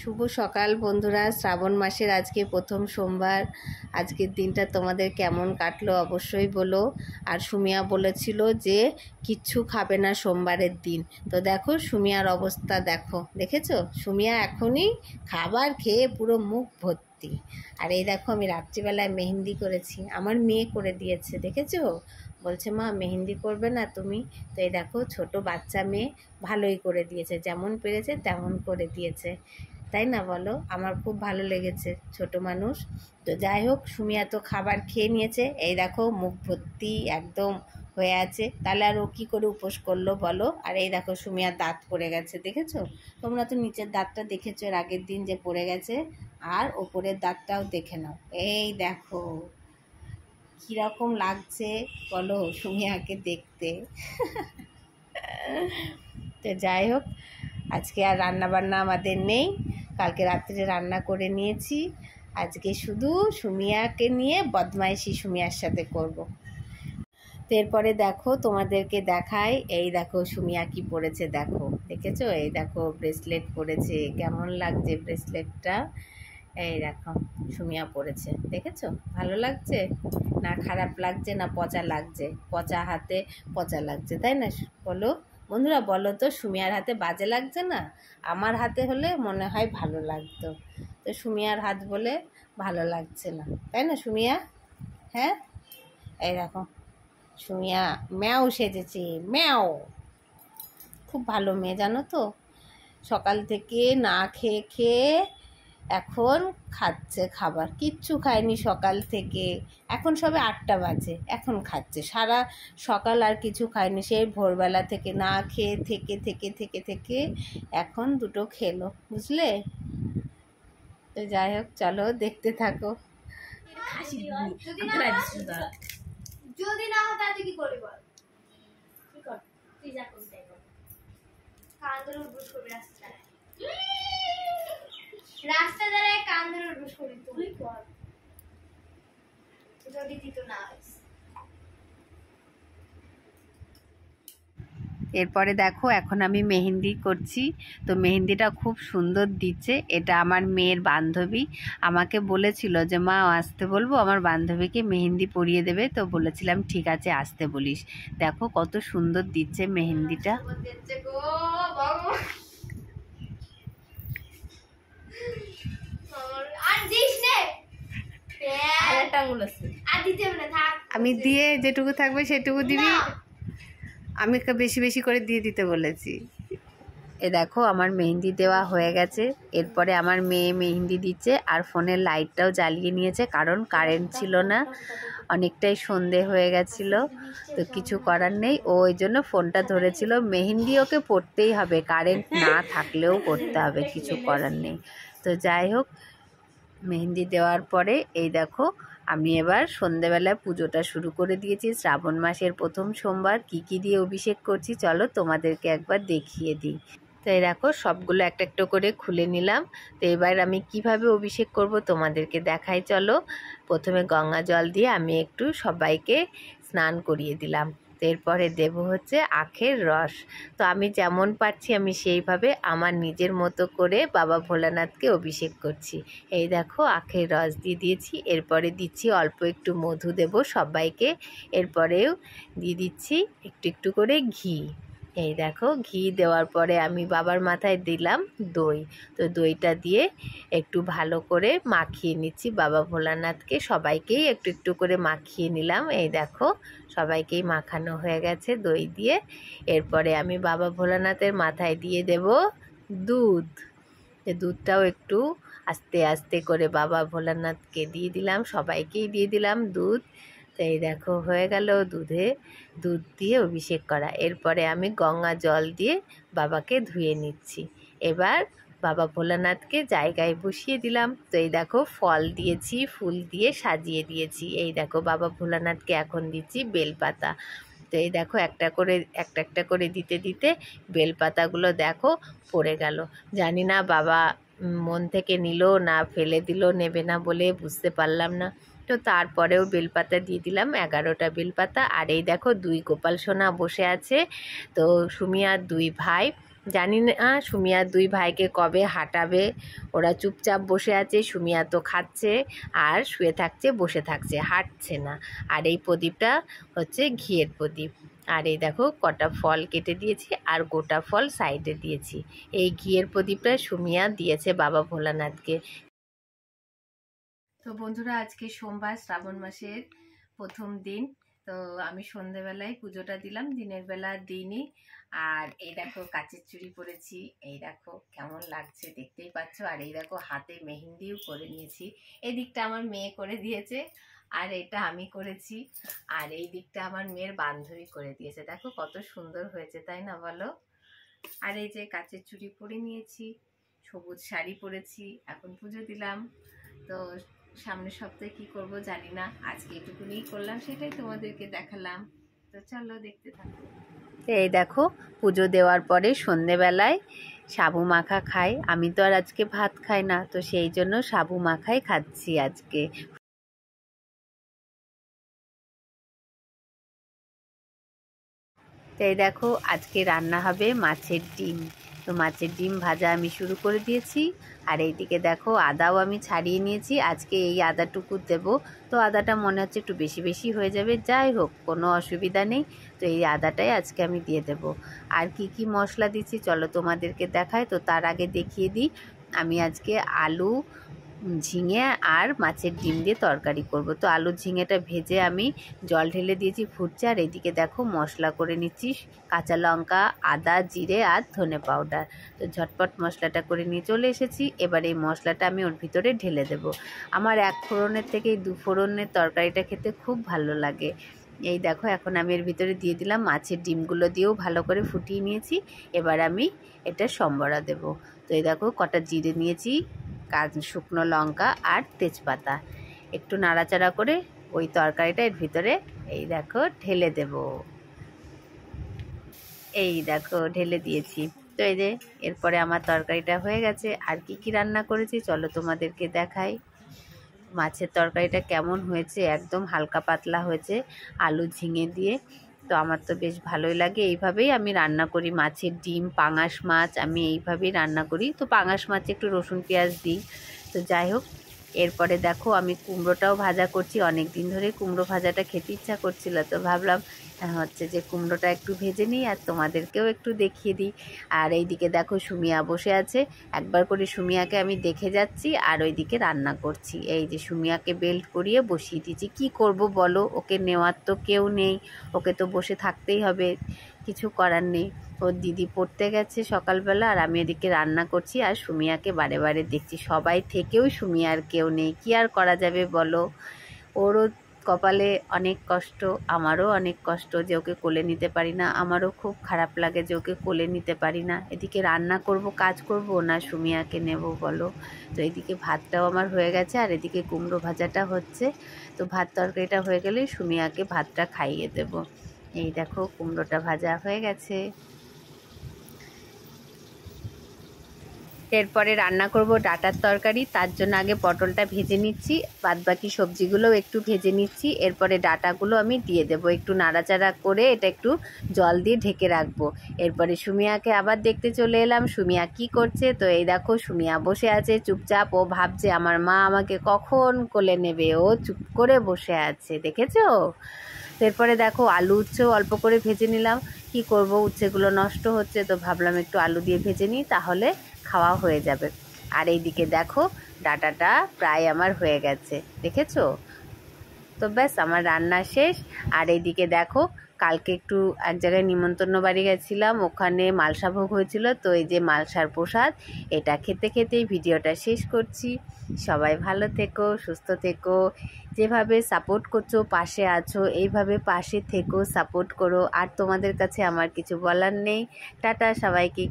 শুভ সকাল বন্ধুরা। শ্রাবণ মাসের আজকে প্রথম সোমবার। আজকের দিনটা তোমাদের কেমন কাটলো অবশ্যই বলো। আর সুমিয়া বলেছিল যে কিচ্ছু খাবে না সোমবারের দিন। তো দেখো সুমিয়ার অবস্থা দেখো, দেখেছো? সুমিয়া এখনই খাবার খেয়ে পুরো মুখ ভর্তি। আর এই দেখো আমি রাত্রিবেলায় মেহেন্দি করেছি, আমার মেয়ে করে দিয়েছে, দেখেছো? বলছে মা মেহেন্দি করবে না তুমি? তো এই দেখো ছোট বাচ্চা মেয়ে ভালোই করে দিয়েছে, যেমন পেরেছে তেমন করে দিয়েছে, তাই না বলো? আমার খুব ভালো লেগেছে, ছোট মানুষ। তো যাই হোক, সুমিয়া তো খাবার খেয়ে নিয়েছে, এই দেখো মুখ ভর্তি একদম হয়ে আছে। তাহলে আর ও কী করে উপোস করলো বলো? আর এই দেখো সুমিয়ার দাঁত পড়ে গেছে, দেখেছো? তোমরা তো নিচের দাঁতটা দেখেছো এর আগের দিন যে পড়ে গেছে, আর ওপরের দাঁতটাও দেখে নাও। এই দেখো কীরকম লাগছে বলো সুমিয়াকে দেখতে। তো যাই হোক, আজকে আর রান্নাবান্না আমাদের নেই, কালকে রাত্রে রান্না করে নিয়েছি। আজকে শুধু সুমিয়াকে নিয়ে বদমাইশি সুমিয়ার সাথে করব। তো এরপরে দেখো তোমাদেরকে দেখাই, এই দেখো সুমিয়া কি পরেছে দেখো, দেখেছো? এই দেখো ব্রেসলেট পরেছে, কেমন লাগছে ব্রেসলেটটা? এই দেখো সুমিয়া পরেছে, দেখেছো? ভালো লাগছে না খারাপ লাগছে না পচা লাগছে? পচা হাতে পচা লাগছে, তাই না বলো বন্ধুরা? বলো তো সুমিয়ার হাতে বাজে লাগছে না? আমার হাতে হলে মনে হয় ভালো লাগতো, তো সুমিয়ার হাত বলে ভালো লাগছে না, তাই না সুমিয়া? হ্যাঁ, এই দেখো সুমিয়া ম্যাও সেজেছে, ম্যাও। খুব ভালো মেয়ে জানো তো, সকাল থেকে না খেয়ে খেয়ে এখন খাচ্ছে খাবার, কিচ্ছু খায়নি সকাল থেকে। এখন সবে 8টা বাজে, এখন খাচ্ছে। সারা সকাল আর কিছু খায়নি, সেই ভোরবেলা থেকে না খেয়ে থেকে থেকে থেকে থেকে এখন দুটো খেলো, বুঝলে? তো যাই হোক চলো দেখতে থাকো। যদি না হয় তাহলে কি করবি বল? কি কর, তুই যা করবি তাই কর। কান ধরে উঠবস করবি রাস্তা দ্বারায় কান ধরে উঠবস করবি, তুই কর যদি দিত না হয়। এরপরে দেখো এখন আমি মেহেন্দি করছি, তো মেহেন্দিটা খুব সুন্দর দিচ্ছে। এটা আমার মেয়ের বান্ধবী আমাকে বলেছিল যে মা আসতে বলবো, আমার বান্ধবীকে মেহেন্দি পরিয়ে দেবে। তো বলেছিলাম ঠিক আছে আসতে বলিস। দেখো কত সুন্দর দিচ্ছে মেহেন্দিটা। আমি দিয়ে যেটুকু থাকবে সেটুকু দিবি, আমি বেশি বেশি করে দিয়ে দিতে বলেছি। এ দেখো আমার মেহেন্দি দেওয়া হয়ে গেছে। এরপরে আমার মেয়ে মেহেন্দি দিচ্ছে, আর ফোনের লাইটটাও জ্বালিয়ে নিয়েছে, কারণ কারেন্ট ছিল না, অনেকটাই সন্ধে হয়ে গেছিলো। তো কিছু করার নেই, ও ওই জন্য ফোনটা ধরেছিল। মেহেন্দি ওকে পড়তেই হবে, কারেন্ট না থাকলেও পড়তে হবে, কিছু করার নেই। তো যাই হোক, মেহেন্দি দেওয়ার পরে এই দেখো আমি এবার সন্ধেবেলায় পুজোটা শুরু করে দিয়েছি। শ্রাবণ মাসের প্রথম সোমবার কি কি দিয়ে অভিষেক করছি চলো তোমাদেরকে একবার দেখিয়ে দিই। তো এই দেখো সবগুলো একটা একটা করে খুলে নিলাম। তো এবার আমি কিভাবে অভিষেক করব তোমাদেরকে দেখাই চলো। প্রথমে গঙ্গা জল দিয়ে আমি একটু সবাইকে স্নান করিয়ে দিলাম। এরপরে দেব হচ্ছে আখের রস। তো আমি যেমন পারছি আমি সেইভাবে আমার নিজের মতো করে বাবা ভোলানাথকে অভিষেক করছি। এই দেখো আখের রস দিয়ে দিয়েছি, এরপরে দিচ্ছি অল্প একটু মধু দেব সবাইকে, এরপরেও দিয়ে দিচ্ছি একটু একটু করে ঘি। এই দেখো ঘি দেওয়ার পরে আমি বাবার মাথায় দিলাম দই। তো দইটা দিয়ে একটু ভালো করে মাখিয়ে নিচ্ছি বাবা ভোলানাথকে, সবাইকেই একটু একটু করে মাখিয়ে নিলাম। এই দেখো সবাইকেই মাখানো হয়ে গেছে দই দিয়ে। এরপরে আমি বাবা ভোলানাথের মাথায় দিয়ে দেব দুধ। দুধটাও একটু আস্তে আস্তে করে বাবা ভোলানাথকে দিয়ে দিলাম, সবাইকেই দিয়ে দিলাম দুধ। তো এই দেখো হয়ে গেল দুধ দিয়ে অভিষেক করা। এরপরে আমি গঙ্গা জল দিয়ে বাবাকে ধুয়ে নিচ্ছি। এবার বাবা ভোলানাথকে জায়গায় বসিয়ে দিলাম। তো এই দেখো ফল দিয়েছি, ফুল দিয়ে সাজিয়ে দিয়েছি। এই দেখো বাবা ভোলানাথকে এখন দিচ্ছি বেলপাতা। তো এই দেখো একটা একটা করে দিতে দিতে বেলপাতাগুলো দেখো পড়ে গেল। জানি না বাবা মন থেকে নিল না ফেলে দিল, নেবে না বলে বুঝতে পারলাম না। তো তারপরেও বেলপাতা দিয়ে দিলাম 11টা বেলপাতা। আর এই দেখো 2 গোপাল সোনা বসে আছে। তো সুমিয়ার 2 ভাই জানি না সুমিয়ার দুই ভাইকে কবে হাঁটাবে। ওরা চুপচাপ বসে আছে, সুমিয়া তো খাচ্ছে আর শুয়ে থাকছে, বসে থাকছে, হাঁটছে না। আর এই প্রদীপটা হচ্ছে ঘিয়ের প্রদীপ। আর এই দেখো কটা ফল কেটে দিয়েছি আর গোটা ফল সাইডে দিয়েছি। এই ঘিয়ের প্রদীপটা সুমিয়া দিয়েছে বাবা ভোলানাথকে। তো বন্ধুরা, আজকে সোমবার, শ্রাবণ মাসের প্রথম দিন। তো আমি সন্ধেবেলায় পুজোটা দিলাম, দিনের বেলা দিইনি। আর এই দেখো কাচের চুড়ি পরেছি, এই দেখো কেমন লাগছে দেখতেই পাচ্ছ। আর এই দেখো হাতে মেহেন্দিও করে নিয়েছি। এই দিকটা আমার মেয়ে করে দিয়েছে আর এটা আমি করেছি। আর এই দিকটা আমার মেয়ের বান্ধবী করে দিয়েছে। দেখো কত সুন্দর হয়েছে, তাই না বলো? আর এই যে কাচের চুড়ি পরে নিয়েছি, সবুজ শাড়ি পরেছি, এখন পুজো দিলাম। তো সামনের সপ্তাহে কি করব জানি না, আজকে এটুকুনি করলাম, সেটাই তোমাদেরকে দেখালাম। তো চলো দেখতে থাকো। এই দেখো পুজো দেওয়ার পরে সন্ধেবেলায় সাবু মাখা খাই। আমি তো আর আজকে ভাত খাই না, তো সেই জন্য সাবু মাখাই খাচ্ছি আজকে। এই দেখো আজকে রান্না হবে মাছের ডিম। তো মাছের ডিম ভাজা আমি শুরু করে দিয়েছি। আর এইদিকে দেখো আদাও আমি ছাড়িয়ে নিয়েছি, আজকে এই আদাটুকু দেব। তো আদাটা মনে হচ্ছে একটু বেশি বেশি হয়ে যাবে, যাই হোক কোনো অসুবিধা নেই। তো এই আদাটাই আজকে আমি দিয়ে দেব। আর কি কি মশলা দিচ্ছি চলো তোমাদেরকে দেখাই। তো তার আগে দেখিয়ে দিই, আমি আজকে আলু, ঝিঙে আর মাছের ডিম দিয়ে তরকারি করব। তো আলু ঝিঙেটা ভেজে আমি জল ঢেলে দিয়েছি, ফুটছে। আর এদিকে দেখো মশলা করে নিচ্ছি, কাঁচা লঙ্কা, আদা, জিরে আর ধনে পাউডার। তো ঝটপট মশলাটা করে নিয়ে চলে এসেছি। এবার এই মশলাটা আমি ওর ভিতরে ঢেলে দেব। আমার এক ফোড়নের থেকে এই দু ফোড়নের তরকারিটা খেতে খুব ভালো লাগে। এই দেখো এখন আমি এর ভিতরে দিয়ে দিলাম মাছের ডিমগুলো, দিয়েও ভালো করে ফুটিয়ে নিয়েছি। এবার আমি এটা সম্বরা দেব। তো এই দেখো কটা জিরে নিয়েছি, শুকনো লঙ্কা আর তেজপাতা, একটু নাড়াচাড়া করে ওই তরকারিটা এর ভিতরে এই দেখো ঢেলে দেব। এই দেখো ঢেলে দিয়েছি। তো এই যে এরপরে আমার তরকারিটা হয়ে গেছে। আর কি কি রান্না করেছি চলো তোমাদেরকে দেখাই। মাছের তরকারিটা কেমন হয়েছে, একদম হালকা পাতলা হয়েছে আলু ঝিঙে দিয়ে। তো আমার তো বেশ ভালোই লাগে, এইভাবেই আমি রান্না করি মাছের ডিম, পাঙাশ মাছ আমি এইভাবেই রান্না করি। তো পাঙাশ মাছে একটু রসুন পেঁয়াজ দিই। তো যাই হোক, এরপরে দেখো আমি কুমড়োটাও ভাজা করছি। অনেক দিন ধরে কুমড়ো ভাজাটা খেতে ইচ্ছা করছিল, তো ভাবলাম হচ্ছে যে কুমড়োটা একটু ভেজে নিই আর তোমাদেরকেও একটু দেখিয়ে দিই। আর এইদিকে দেখো সুমিয়া বসে আছে, একবার করে সুমিয়াকে আমি দেখে যাচ্ছি আর ওইদিকে রান্না করছি। এই যে সুমিয়াকে বেল্ট করিয়ে বসিয়ে দিয়েছি, কি করব বলো, ওকে নেওয়ার তো কেউ নেই, ওকে তো বসে থাকতেই হবে, কিছু করার নেই। ওর দিদি পড়তে গেছে সকালবেলা আর আমি এদিকে রান্না করছি আর সুমিয়াকে বারে বারে দেখছি। সবাই থেকেও সুমিয়ার কেউ নেই, কি আর করা যাবে বলো। ওরও কপালে অনেক কষ্ট, আমারও অনেক কষ্ট যে ওকে কোলে নিতে পারি না। আমারও খুব খারাপ লাগে যে ওকে কোলে নিতে পারি না। এদিকে রান্না করব, কাজ করব না সুমিয়াকে নেব বলো। তো এদিকে ভাতটাও আমার হয়ে গেছে আর এদিকে কুমড়ো ভাজাটা হচ্ছে। তো ভাত তরকারিটা হয়ে গেলেই সুমিয়াকে ভাতটা খাইয়ে দেব। এই দেখো কুমড়োটা ভাজা হয়ে গেছে। এরপরে রান্না করব ডাঁটার তরকারি, তার জন্য আগে পটলটা ভেজে নিচ্ছি, বাদবাকি সবজিগুলোও একটু ভেজে নিচ্ছি। এরপরে ডাঁটাগুলো আমি দিয়ে দেবো, একটু নাড়াচাড়া করে এটা একটু জল দিয়ে ঢেকে রাখবো। এরপরে সুমিয়াকে আবার দেখতে চলে এলাম, সুমিয়া কি করছে। তো এই দেখো সুমিয়া বসে আছে চুপচাপ, ও ভাবছে আমার মা আমাকে কখন কোলে নেবে, ও চুপ করে বসে আছে, দেখেছো? এরপরে দেখো আলু উচ্ছেও অল্প করে ভেজে নিলাম। কি করব, উচ্ছেগুলো নষ্ট হচ্ছে, তো ভাবলাম একটু আলু দিয়ে ভেজে নিই, তাহলে খাওয়া হয়ে যাবে। আর এইদিকে দেখো ডাঁটাটা প্রায় আমার হয়ে গেছে, দেখেছো? তো ব্যাস আমার রান্না শেষ। আর এইদিকে দেখো কালকে একটু এক জায়গায় নিমন্ত্রণ বাড়ি গেছিলাম, ওখানে মালসা ভোগ হয়েছিল। তো এই যে মালসার প্রসাদ, এটা খেতে খেতেই ভিডিওটা শেষ করছি। সবাই ভালো থেকো, সুস্থ থেকো, যেভাবে সাপোর্ট করছো, পাশে আছো, এইভাবে পাশে থেকো, সাপোর্ট করো। আর তোমাদের কাছে আমার কিছু বলার নেই। টাটা সবাইকে।